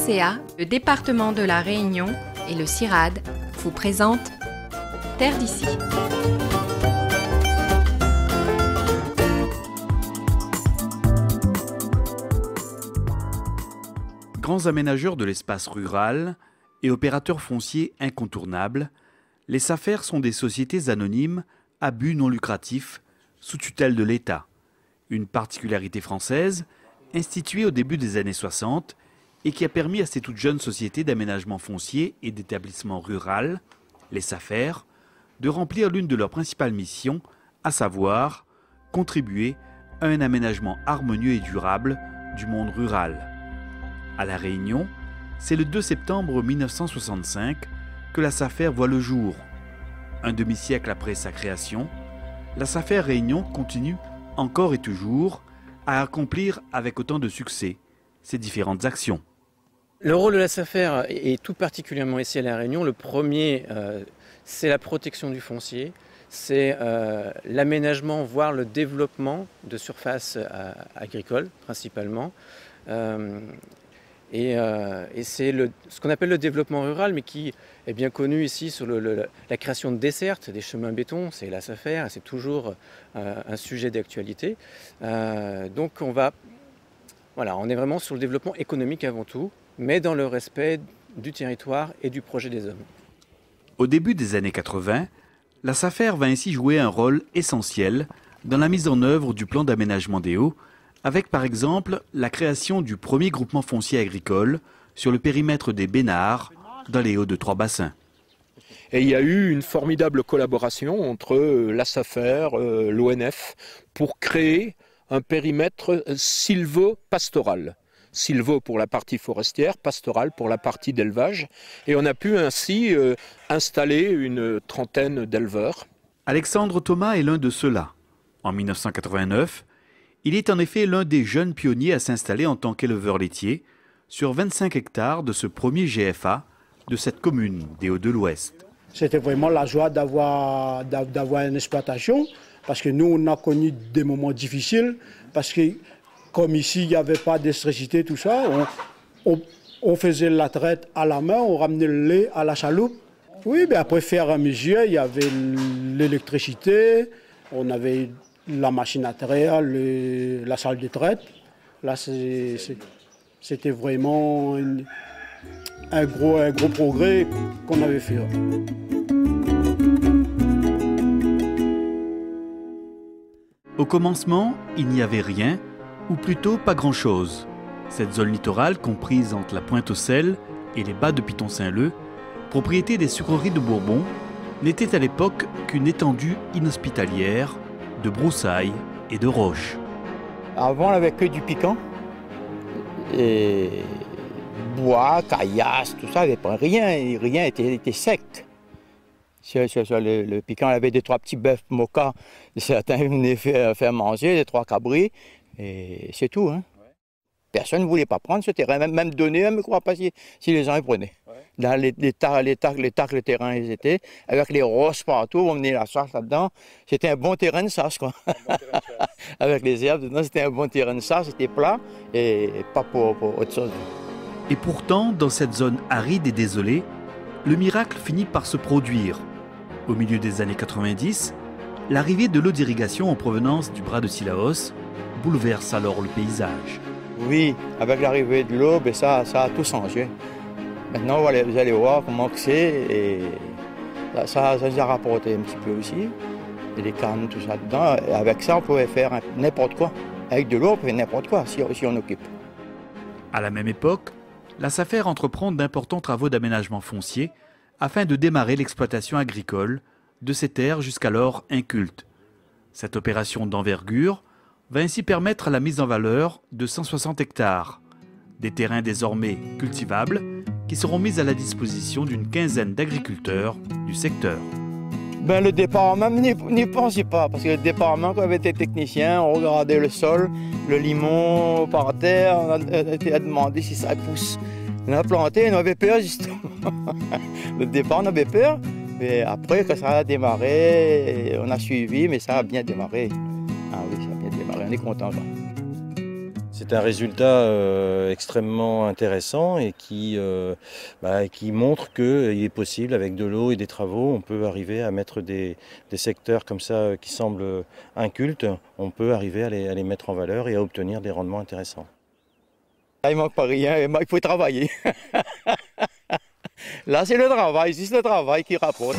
CA, le département de la Réunion et le CIRAD vous présentent Terre d'ici. Grands aménageurs de l'espace rural et opérateurs fonciers incontournables, les SAFER sont des sociétés anonymes à but non lucratif sous tutelle de l'État. Une particularité française, instituée au début des années 60 et qui a permis à ces toutes jeunes sociétés d'aménagement foncier et d'établissement rural, les SAFER, de remplir l'une de leurs principales missions, à savoir contribuer à un aménagement harmonieux et durable du monde rural. À La Réunion, c'est le 2 septembre 1965 que la SAFER voit le jour. Un demi-siècle après sa création, la SAFER Réunion continue encore et toujours à accomplir avec autant de succès ses différentes actions. Le rôle de la SAFER est tout particulièrement ici à La Réunion. Le premier, c'est la protection du foncier, c'est l'aménagement, voire le développement de surfaces agricoles principalement. Et c'est ce qu'on appelle le développement rural, mais qui est bien connu ici sur la création de dessertes, des chemins béton, c'est la SAFER, c'est toujours un sujet d'actualité. Donc on est vraiment sur le développement économique avant tout, mais dans le respect du territoire et du projet des hommes. Au début des années 80, la SAFER va ainsi jouer un rôle essentiel dans la mise en œuvre du plan d'aménagement des Hauts, avec par exemple la création du premier groupement foncier agricole sur le périmètre des Bénards, dans les Hauts de Trois-Bassins. Et il y a eu une formidable collaboration entre la SAFER, l'ONF, pour créer un périmètre sylvo-pastoral. Sylvo pour la partie forestière, pastoral pour la partie d'élevage. Et on a pu ainsi installer une trentaine d'éleveurs. Alexandre Thomas est l'un de ceux-là. En 1989, il est en effet l'un des jeunes pionniers à s'installer en tant qu'éleveur laitier sur 25 hectares de ce premier GFA de cette commune des Hauts de l'Ouest. C'était vraiment la joie d'avoir une exploitation parce que nous, on a connu des moments difficiles parce que comme ici, il n'y avait pas d'électricité, tout ça, on faisait la traite à la main, on ramenait le lait à la chaloupe. Oui, mais après, faire à mesure, il y avait l'électricité, on avait la machine à traire, la salle de traite. Là, c'était vraiment un gros progrès qu'on avait fait. Au commencement, il n'y avait rien, ou plutôt pas grand-chose. Cette zone littorale, comprise entre la Pointe-aux-Sel et les bas de Piton-Saint-Leu, propriété des sucreries de Bourbon, n'était à l'époque qu'une étendue inhospitalière de broussailles et de roches. Avant, on n'avait que du piquant, et bois, caillasse, tout ça, il n'y avait pas rien était sec. Sur le piquant, il y avait 2-3 petits bœufs moka, certains venaient faire manger, 2-3 cabris, et c'est tout. Hein. Ouais. Personne ne voulait pas prendre ce terrain, même donner, je ne crois pas si les gens le prenaient. Ouais. Dans les tacs, le terrain, ils étaient, avec les roches partout, on menait la chasse là-dedans. C'était un bon terrain de chasse, quoi. Bon terrain de chasse. Avec les herbes dedans, c'était un bon terrain de chasse, c'était plat, et pas pour autre chose. Et pourtant, dans cette zone aride et désolée, le miracle finit par se produire. Au milieu des années 90, l'arrivée de l'eau d'irrigation en provenance du bras de Sillaos bouleverse alors le paysage. Oui, avec l'arrivée de l'eau, ça a tout changé. Maintenant, vous allez voir comment c'est, et ça nous a rapporté un petit peu aussi. Et les cannes, tout ça dedans. Et avec ça, on pouvait faire n'importe quoi. Avec de l'eau, on peut faire n'importe quoi si on occupe. À la même époque, la SAFER entreprend d'importants travaux d'aménagement foncier afin de démarrer l'exploitation agricole de ces terres jusqu'alors incultes. Cette opération d'envergure va ainsi permettre la mise en valeur de 160 hectares, des terrains désormais cultivables qui seront mis à la disposition d'une quinzaine d'agriculteurs du secteur. Le département n'y pensait pas, parce que le département, quand on était technicien, on regardait le sol, le limon par terre, on a demandé si ça pousse. On a planté, on avait peur justement. Le départ, on avait peur, mais après, quand ça a démarré, on a suivi, mais ça a bien démarré. Ah oui, ça a bien démarré, on est content. C'est un résultat extrêmement intéressant et qui montre qu'il est possible, avec de l'eau et des travaux, on peut arriver à mettre des secteurs comme ça qui semblent incultes, on peut arriver à les mettre en valeur et à obtenir des rendements intéressants. Là, il ne manque pas rien, il faut travailler. Là, c'est le travail, c'est le travail qui rapporte.